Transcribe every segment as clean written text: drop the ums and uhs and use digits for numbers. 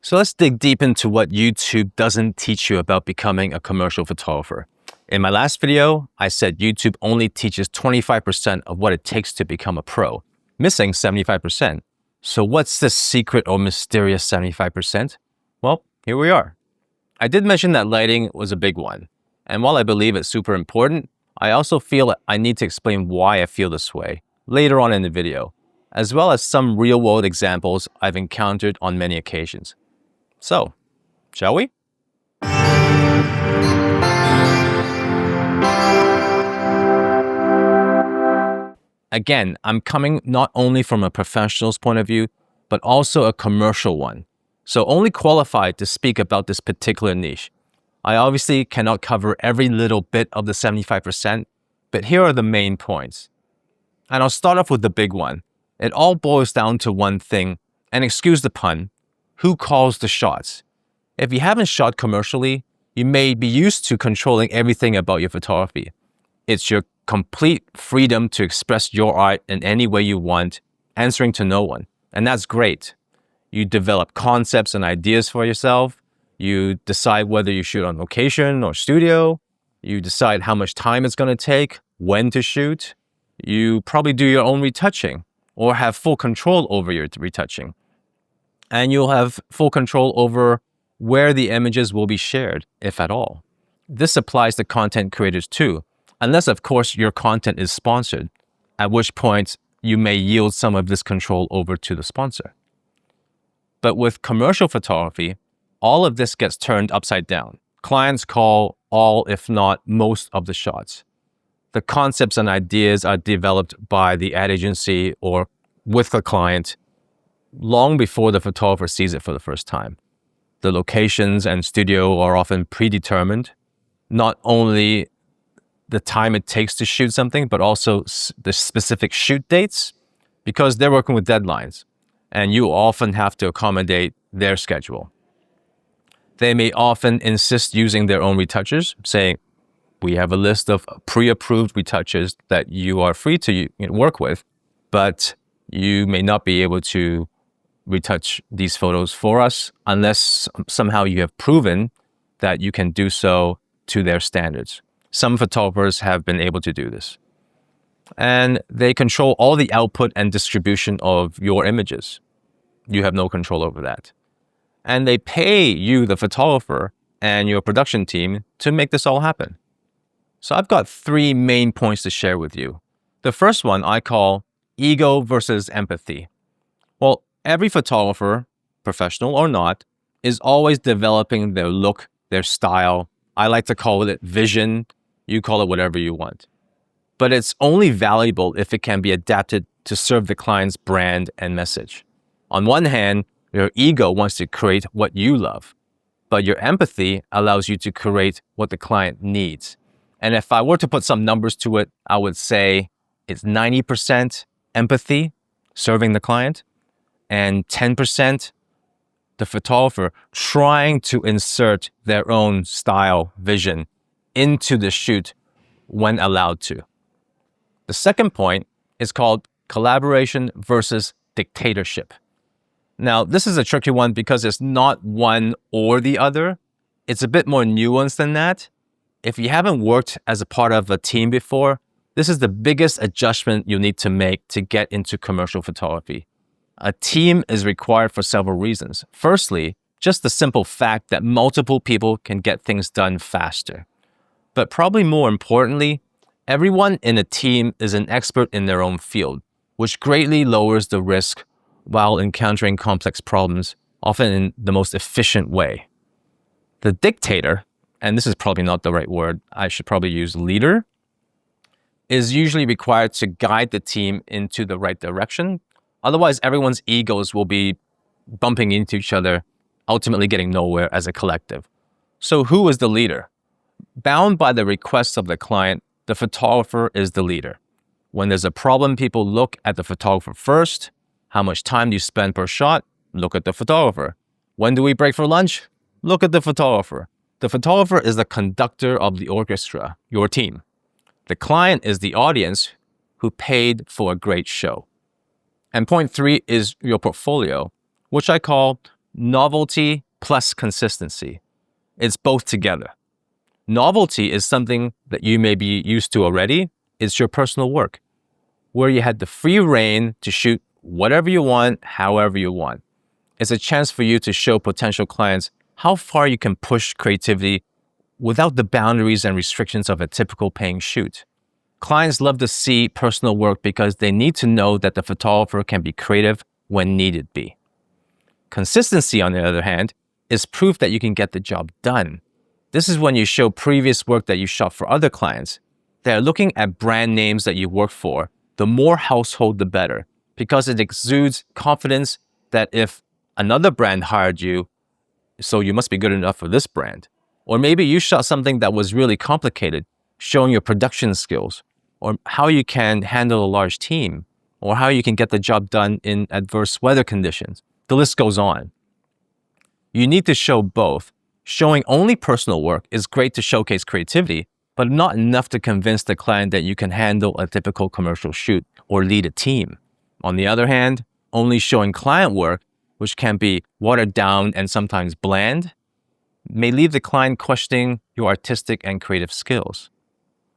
So let's dig deep into what YouTube doesn't teach you about becoming a commercial photographer. In my last video, I said YouTube only teaches 25% of what it takes to become a pro, missing 75%. So what's the secret or mysterious 75%? Well, here we are. I did mention that lighting was a big one. And while I believe it's super important, I also feel I need to explain why I feel this way later on in the video, as well as some real-world examples I've encountered on many occasions. So, shall we? Again, I'm coming not only from a professional's point of view, but also a commercial one. So only qualified to speak about this particular niche. I obviously cannot cover every little bit of the 75%, but here are the main points. And I'll start off with the big one. It all boils down to one thing, and excuse the pun, who calls the shots? If you haven't shot commercially, you may be used to controlling everything about your photography. It's your complete freedom to express your art in any way you want, answering to no one. And that's great. You develop concepts and ideas for yourself. You decide whether you shoot on location or studio. You decide how much time it's going to take, when to shoot. You probably do your own retouching or have full control over your retouching. And you'll have full control over where the images will be shared, if at all. This applies to content creators too, unless of course your content is sponsored, at which point you may yield some of this control over to the sponsor. But with commercial photography, all of this gets turned upside down. Clients call all, if not most, of the shots. The concepts and ideas are developed by the ad agency or with the client long before the photographer sees it for the first time. The locations and studio are often predetermined, not only the time it takes to shoot something, but also the specific shoot dates, because they're working with deadlines, and you often have to accommodate their schedule. They may often insist using their own retouchers, saying, we have a list of pre-approved retouchers that you are free to work with, but you may not be able to retouch these photos for us unless somehow you have proven that you can do so to their standards. Some photographers have been able to do this. And they control all the output and distribution of your images. You have no control over that. And they pay you, the photographer, and your production team to make this all happen. So I've got 3 main points to share with you. The first one I call ego versus empathy. Well, every photographer, professional or not, is always developing their look, their style. I like to call it vision. You call it whatever you want. But it's only valuable if it can be adapted to serve the client's brand and message. On one hand, your ego wants to create what you love, but your empathy allows you to create what the client needs. And if I were to put some numbers to it, I would say it's 90% empathy, serving the client, and 10% the photographer trying to insert their own style, vision into the shoot when allowed to. The second point is called collaboration versus dictatorship. Now, this is a tricky one because it's not one or the other. It's a bit more nuanced than that. If you haven't worked as a part of a team before, this is the biggest adjustment you need to make to get into commercial photography. A team is required for several reasons. Firstly, just the simple fact that multiple people can get things done faster. But probably more importantly, everyone in a team is an expert in their own field, which greatly lowers the risk while encountering complex problems, often in the most efficient way. The dictator, and this is probably not the right word, I should probably use leader, is usually required to guide the team into the right direction. Otherwise, everyone's egos will be bumping into each other, ultimately getting nowhere as a collective. So who is the leader? Bound by the requests of the client, the photographer is the leader. When there's a problem, people look at the photographer first. How much time do you spend per shot? Look at the photographer. When do we break for lunch? Look at the photographer. The photographer is the conductor of the orchestra, your team. The client is the audience who paid for a great show. And point 3 is your portfolio, which I call novelty plus consistency. It's both together. Novelty is something that you may be used to already. It's your personal work, where you had the free reign to shoot whatever you want, however you want. It's a chance for you to show potential clients how far you can push creativity without the boundaries and restrictions of a typical paying shoot. Clients love to see personal work because they need to know that the photographer can be creative when needed be. Consistency, on the other hand, is proof that you can get the job done. This is when you show previous work that you shot for other clients. They're looking at brand names that you work for. The more household, the better, because it exudes confidence that if another brand hired you, so you must be good enough for this brand. Or maybe you shot something that was really complicated, showing your production skills, or how you can handle a large team, or how you can get the job done in adverse weather conditions. The list goes on. You need to show both. Showing only personal work is great to showcase creativity, but not enough to convince the client that you can handle a typical commercial shoot or lead a team. On the other hand, only showing client work, which can be watered down and sometimes bland, may leave the client questioning your artistic and creative skills.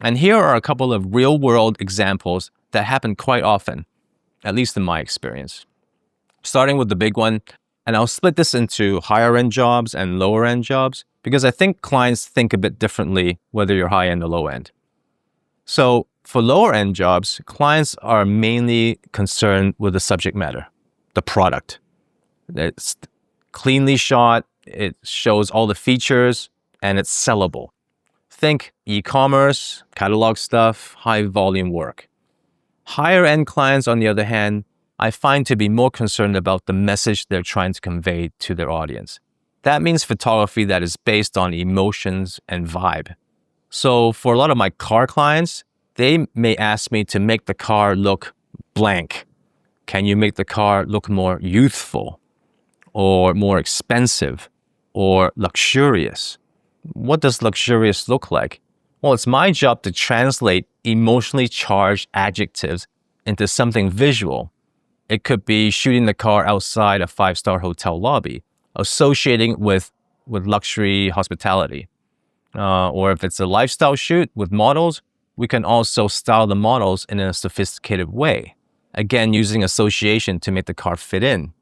And here are a couple of real-world examples that happen quite often, at least in my experience. Starting with the big one, and I'll split this into higher-end jobs and lower-end jobs because I think clients think a bit differently whether you're high-end or low-end. So for lower-end jobs, clients are mainly concerned with the subject matter, the product. It's cleanly shot, it shows all the features, and it's sellable. Think e-commerce, catalog stuff, high-volume work. Higher-end clients, on the other hand, I find to be more concerned about the message they're trying to convey to their audience. That means photography that is based on emotions and vibe. So for a lot of my car clients, they may ask me to make the car look blank. Can you make the car look more youthful or more expensive or luxurious? What does luxurious look like? Well, it's my job to translate emotionally charged adjectives into something visual. It could be shooting the car outside a 5-star hotel lobby, associating with luxury hospitality. Or if it's a lifestyle shoot with models, we can also style the models in a sophisticated way. Again, using association to make the car fit in.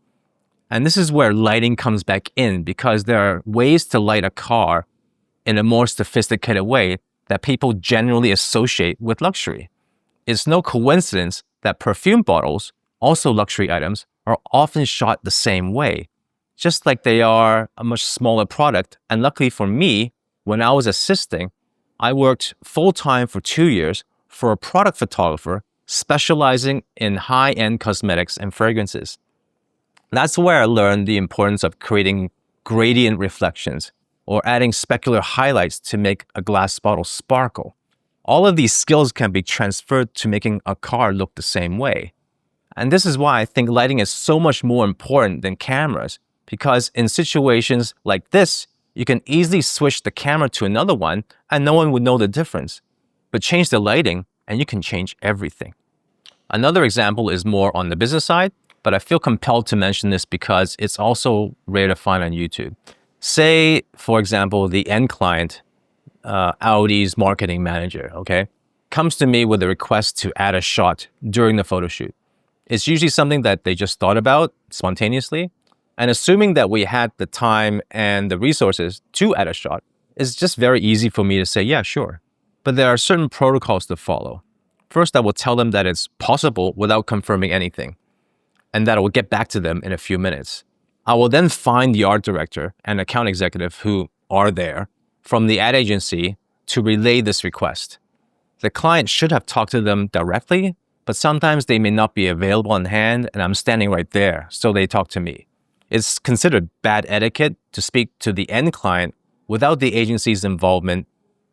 And this is where lighting comes back in because there are ways to light a car in a more sophisticated way that people generally associate with luxury. It's no coincidence that perfume bottles, also luxury items, are often shot the same way, just like they are a much smaller product. And luckily for me, when I was assisting, I worked full-time for 2 years for a product photographer specializing in high-end cosmetics and fragrances. That's where I learned the importance of creating gradient reflections or adding specular highlights to make a glass bottle sparkle. All of these skills can be transferred to making a car look the same way. And this is why I think lighting is so much more important than cameras, because in situations like this, you can easily switch the camera to another one and no one would know the difference. But change the lighting and you can change everything. Another example is more on the business side, but I feel compelled to mention this because it's also rare to find on YouTube. Say, for example, the end client, Audi's marketing manager, comes to me with a request to add a shot during the photo shoot. It's usually something that they just thought about spontaneously. And assuming that we had the time and the resources to add a shot, it's just very easy for me to say, yeah, sure. But there are certain protocols to follow. First, I will tell them that it's possible without confirming anything, and that I will get back to them in a few minutes. I will then find the art director and account executive who are there from the ad agency to relay this request. The client should have talked to them directly, but sometimes they may not be available on hand and I'm standing right there, so they talk to me. It's considered bad etiquette to speak to the end client without the agency's involvement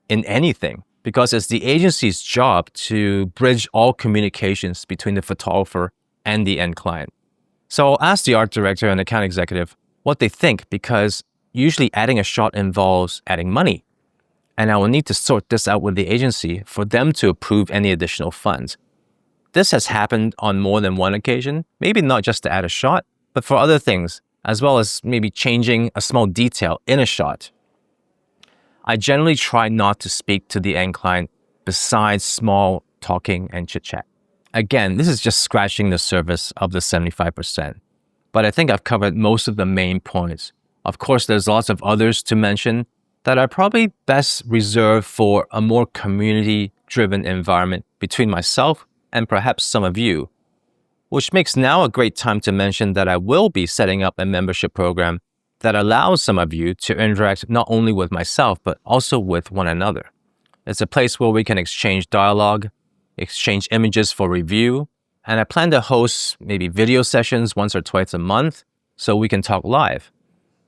in anything, because it's the agency's job to bridge all communications between the photographer and the end client. So I'll ask the art director and account executive what they think, because usually adding a shot involves adding money. And I will need to sort this out with the agency for them to approve any additional funds. This has happened on more than one occasion, maybe not just to add a shot, but for other things, as well as maybe changing a small detail in a shot. I generally try not to speak to the end client besides small talking and chit-chat. Again, this is just scratching the surface of the 75%, but I think I've covered most of the main points. Of course, there's lots of others to mention that are probably best reserved for a more community-driven environment between myself and perhaps some of you, which makes now a great time to mention that I will be setting up a membership program that allows some of you to interact not only with myself, but also with one another. It's a place where we can exchange dialogue, exchange images for review, and I plan to host maybe video sessions once or twice a month so we can talk live.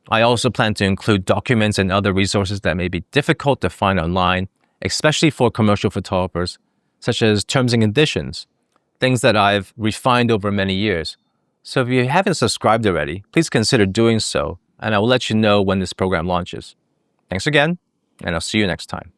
I also plan to include documents and other resources that may be difficult to find online, especially for commercial photographers, such as terms and conditions, things that I've refined over many years. So if you haven't subscribed already, please consider doing so, and I will let you know when this program launches. Thanks again, and I'll see you next time.